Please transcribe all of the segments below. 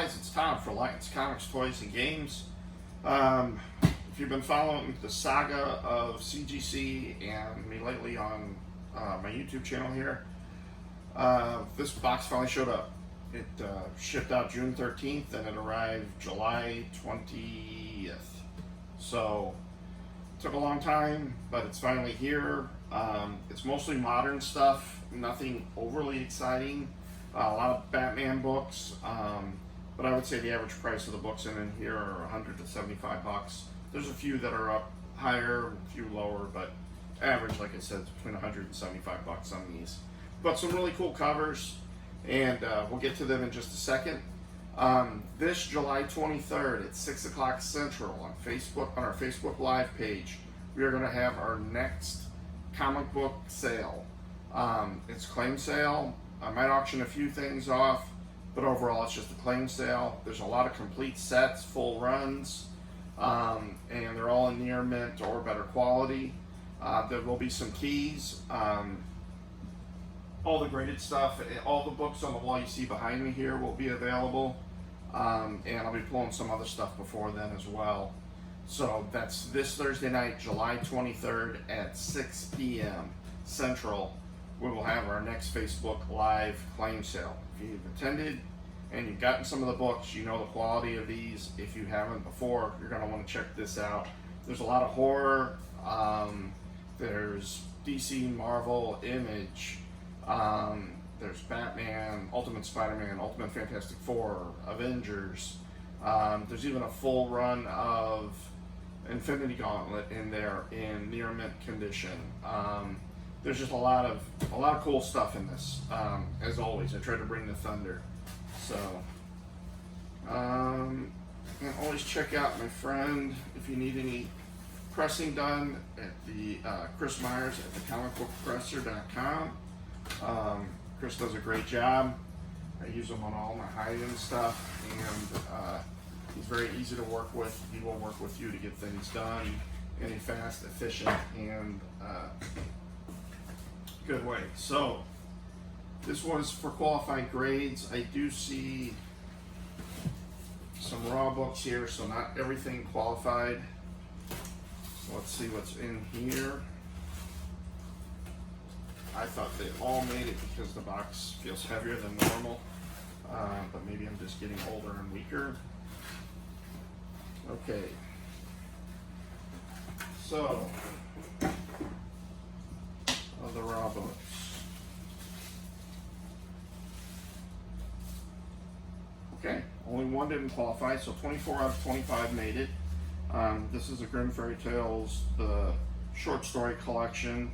guys, it's Tom for Lions Comics, Toys, and Games. If you've been following the saga of CGC and me lately on my YouTube channel here, this box finally showed up. It shipped out June 13th and it arrived July 20th. So it took a long time, but it's finally here. It's mostly modern stuff, nothing overly exciting. A lot of Batman books, but I would say the average price of the books in here are 100 to 75 bucks. There's a few that are up higher, a few lower, but average, like I said, is between 100 and 75 bucks on these. But some really cool covers, and we'll get to them in just a second. This July 23rd at 6 o'clock Central on Facebook, on our Facebook Live page, we are going to have our next comic book sale. It's claim sale. I might auction a few things off, but overall it's just a claim sale. There's a lot of complete sets, full runs, and they're all in near mint or better quality. There will be some keys, all the graded stuff, all the books on the wall you see behind me here will be available, and I'll be pulling some other stuff before then as well. So that's this Thursday night, July 23rd at 6 p.m. Central. We will have our next Facebook Live claim sale. If you've attended and you've gotten some of the books, you know the quality of these. If you haven't before, you're going to want to check this out. There's a lot of horror. There's DC, Marvel, Image. There's Batman, Ultimate Spider-Man, Ultimate Fantastic Four, Avengers. There's even a full run of Infinity Gauntlet in there in near mint condition. There's just a lot of cool stuff in this. As always, I try to bring the thunder. So, and always check out my friend if you need any pressing done at the Chris Myers at thecomicbookpresser.com. Chris does a great job. I use him on all my high-end stuff, and he's very easy to work with. He will work with you to get things done in a fast, efficient, and good way. So this was for qualified grades. I do see some raw books here, so not everything qualified. So let's see what's in here. I thought they all made it because the box feels heavier than normal, but maybe I'm just getting older and weaker. Okay, so the raw books. Okay, only one didn't qualify, so 24 out of 25 made it. This is a Grimm Fairy Tales, the short story collection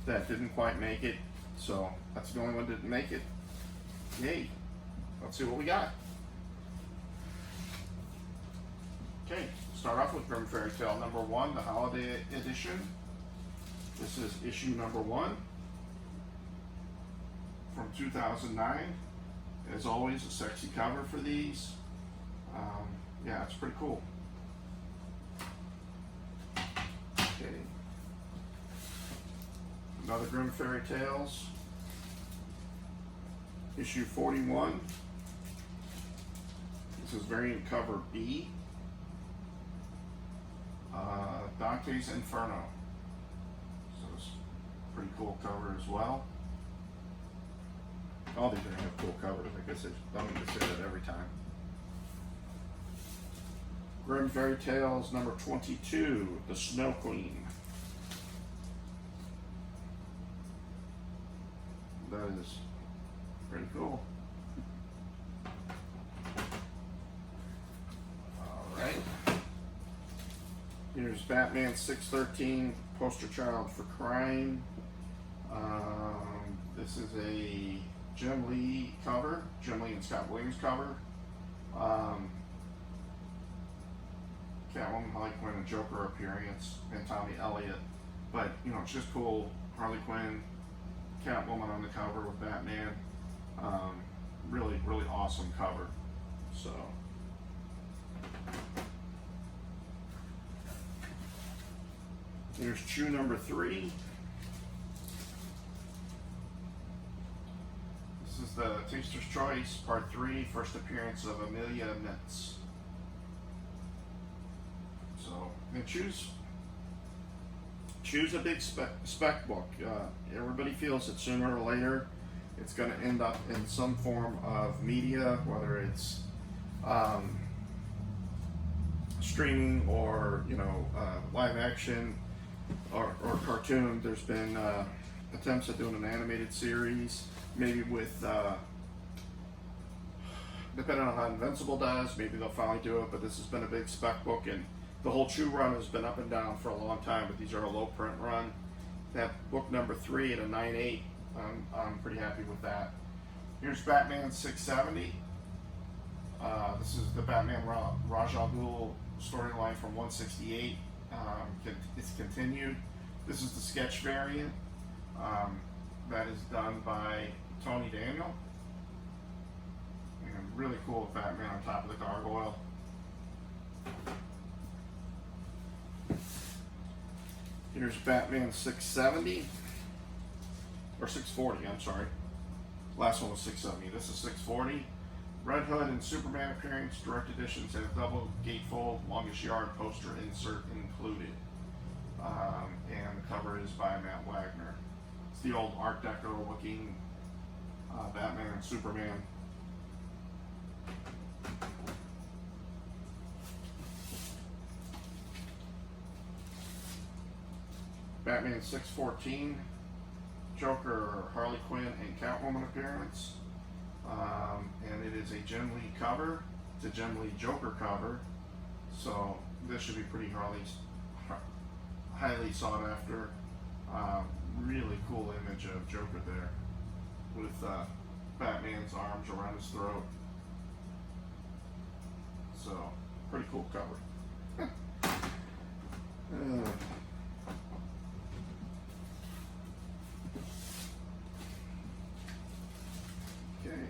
that didn't quite make it, so that's the only one that didn't make it. Yay! Let's see what we got. Okay, start off with Grimm Fairy Tale number 1, the holiday edition. This is issue number 1 from 2009. As always, a sexy cover for these. Yeah, it's pretty cool. Okay. Another Grimm Fairy Tales, issue 41. This is variant cover B. Dante's Inferno. So it's a pretty cool cover as well. All these are going to have cool covers. I guess I don't need to say that every time. Grimm Fairy Tales number 22, The Snow Queen. That is pretty cool. Alright. Here's Batman 613, Poster Child for Crime. This is a Jim Lee cover, Jim Lee and Scott Williams cover. Catwoman, Harley Quinn, and Joker appearance, and Tommy Elliott. But, you know, it's just cool. Harley Quinn, Catwoman on the cover with Batman. Really, really awesome cover. So, here's Chew number 3. This is the Taster's Choice, Part 3, first appearance of Amelia Nitz. So, and choose a big spec book. Everybody feels that sooner or later it's going to end up in some form of media, whether it's streaming or live action or cartoon. There's been attempts at doing an animated series, maybe with depending on how Invincible does, maybe they'll finally do it. But this has been a big spec book, and the whole Chew run has been up and down for a long time, but these are a low print run. That book number 3 at a 9.8, I'm pretty happy with that. Here's Batman 670. This is the Batman Raj Al Ghul storyline from 168. It's continued. This is the sketch variant that is done by Tony Daniel. And really cool with Batman on top of the gargoyle. Here's Batman 670, or 640, I'm sorry. Last one was 670, this is 640. Red Hood and Superman appearance, direct editions have double gatefold, longest yard poster insert included. And the cover is by Matt Wagner. It's the old Art Deco looking Batman and Superman. Batman 614, Joker, Harley Quinn, and Catwoman appearance. And it is a Jim Lee cover. It's a Jim Lee Joker cover. So this should be pretty highly sought after. Really cool image of Joker there with Batman's arms around his throat. So pretty cool cover. Okay.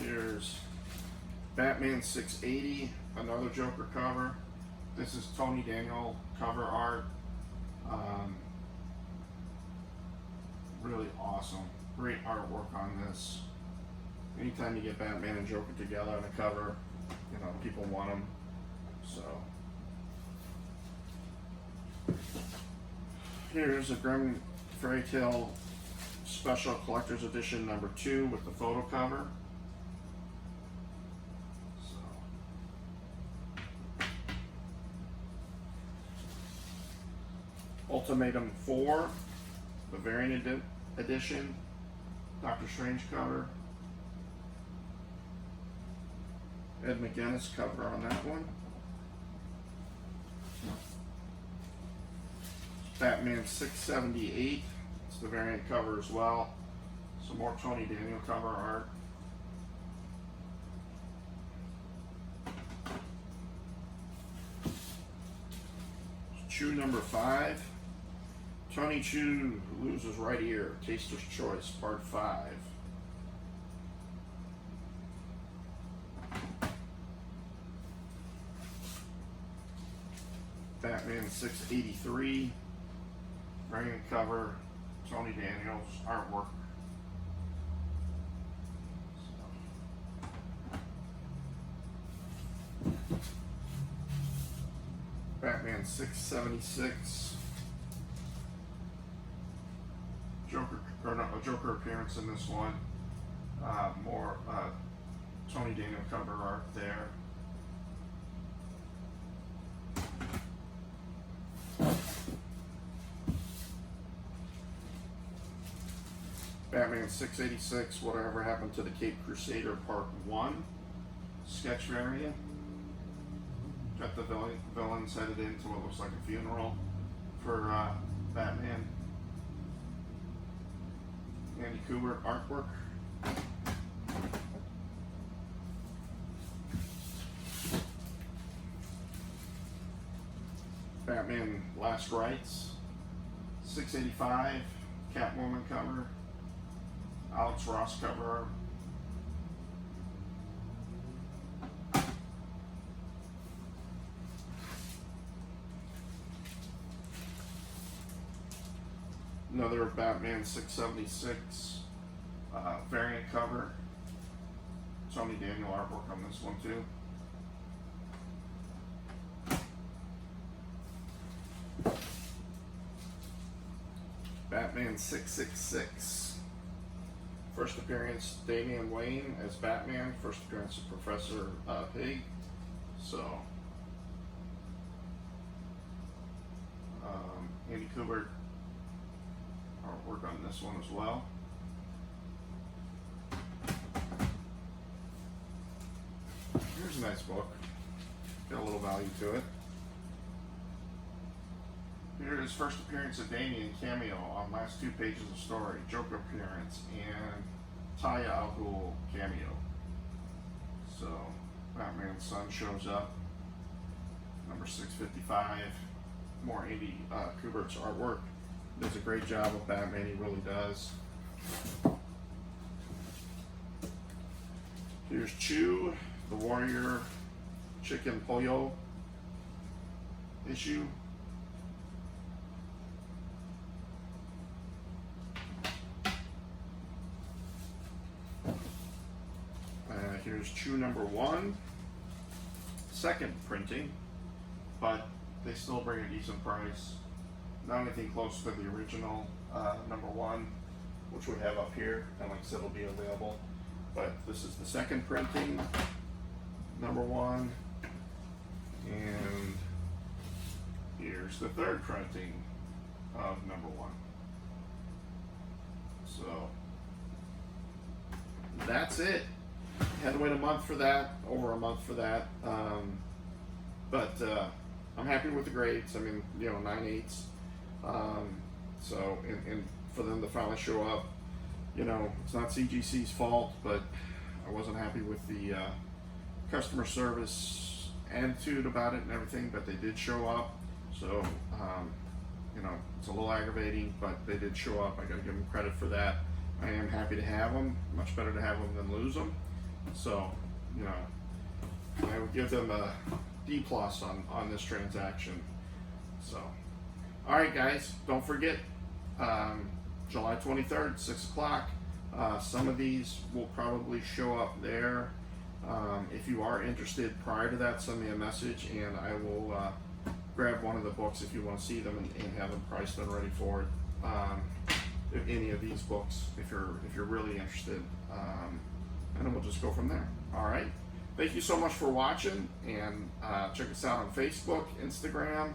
Here's Batman 680, another Joker cover. This is Tony Daniel cover art. Really awesome. Great artwork on this. Anytime you get Batman and Joker together on a cover, people want them. So here's a Grimm Fairy Tale Special Collector's Edition number 2 with the photo cover. Ultimatum 4, the variant edition, Doctor Strange cover. Ed McGuinness cover on that one. Batman 678, it's the variant cover as well. Some more Tony Daniel cover art. Chew number 5. Tony Chew loses right ear. Taster's Choice, Part 5. Batman 683. Variant cover. Tony Daniels artwork. Batman 676. Joker appearance in this one. More Tony Daniel cover art there. Batman 686, Whatever Happened to the Cape Crusader Part 1. Sketch variant. Got the villains headed into what looks like a funeral for Batman. Andy Kubert artwork. Batman Last Rites. 685, Catwoman cover. Alex Ross cover. Another Batman 676 variant cover. Tony Daniel artwork on this one too. Batman 666. First appearance, Damian Wayne as Batman. First appearance of Professor Pig. So, Andy Kubert artwork on this one as well. Here's a nice book. Got a little value to it. Here is first appearance of Damian cameo on last 2 pages of story, Joker appearance, and Talia al Ghul cameo. So, Batman's son shows up. Number 655. More Andy Kubert's artwork. Does a great job of Batman, he really does. Here's Chew, the Warrior Chicken Pollo issue. Here's Chew number 1, second printing, but they still bring a decent price. Not anything close to the original number 1, which we have up here, and like I said, it'll be available. But this is the second printing, number 1, and here's the third printing of number 1. So that's it. Had to wait a month for that, over a month for that, but I'm happy with the grades. I mean, 9/8. So, and for them to finally show up, it's not CGC's fault, but I wasn't happy with the customer service attitude about it and everything, but they did show up. So, it's a little aggravating, but they did show up. I got to give them credit for that. I am happy to have them. Much better to have them than lose them. So, I would give them a D+ on this transaction. So, all right, guys, don't forget, July 23rd, 6 o'clock. Some of these will probably show up there. If you are interested prior to that, send me a message, and I will grab one of the books if you want to see them and have them priced and ready for it. If any of these books, if you're really interested. And then we'll just go from there. All right. Thank you so much for watching, and check us out on Facebook, Instagram,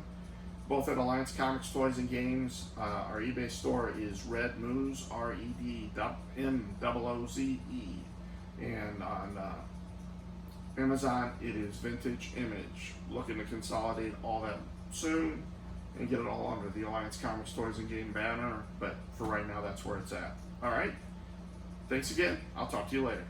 both at Alliance Comics, Toys, and Games. Our eBay store is Red Mooze, REDMOOZE, and on Amazon it is Vintage Image. Looking to consolidate all that soon and get it all under the Alliance Comics, Toys, and Game banner, but for right now that's where it's at. All right. Thanks again. I'll talk to you later.